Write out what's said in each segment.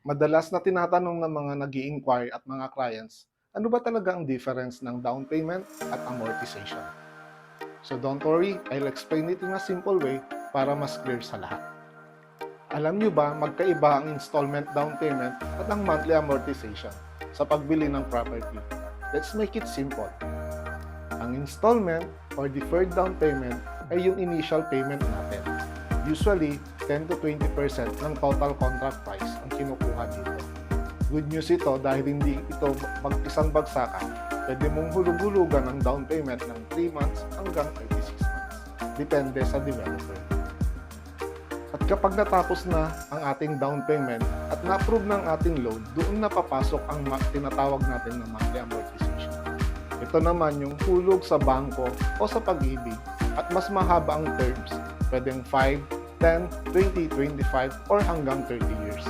Madalas na tinatanong ng mga nag-i-inquire at mga clients, ano ba talaga ang difference ng down payment at amortization? So don't worry, I'll explain it in a simple way para mas clear sa lahat. Alam nyo ba, magkaiba ang installment down payment at ang monthly amortization sa pagbili ng property? Let's make it simple. Ang installment or deferred down payment ay yung initial payment natin. Usually, 10 to 20% ng total contract price ang kinukuha dito. Good news ito dahil hindi ito mag-isang bagsakan. Pwede mong hulug-hulugan ang down payment ng 3 months hanggang 36 months. Depende sa developer. At kapag natapos na ang ating down payment at na-approve ng ating loan, doon na papasok ang tinatawag natin na monthly amortization. Ito naman yung hulog sa bangko o sa pag-ibig at mas mahaba ang terms, pwedeng 5, 10, 20, 25 or hanggang 30 years.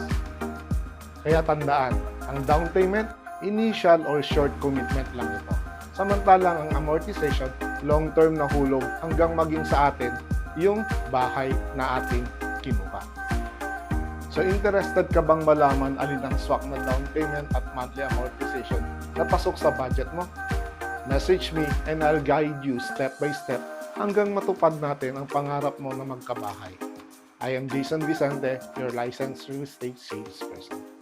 Kaya tandaan, ang down payment, initial or short commitment lang ito. Samantalang ang amortization, long-term na hulog hanggang maging sa atin yung bahay na ating kinuha. So interested ka bang malaman alin ang swak na down payment at monthly amortization na pasok sa budget mo? Message me and I'll guide you step by step hanggang matupad natin ang pangarap mo na magkabahay. I am Jason Vicente, your licensed real estate salesperson.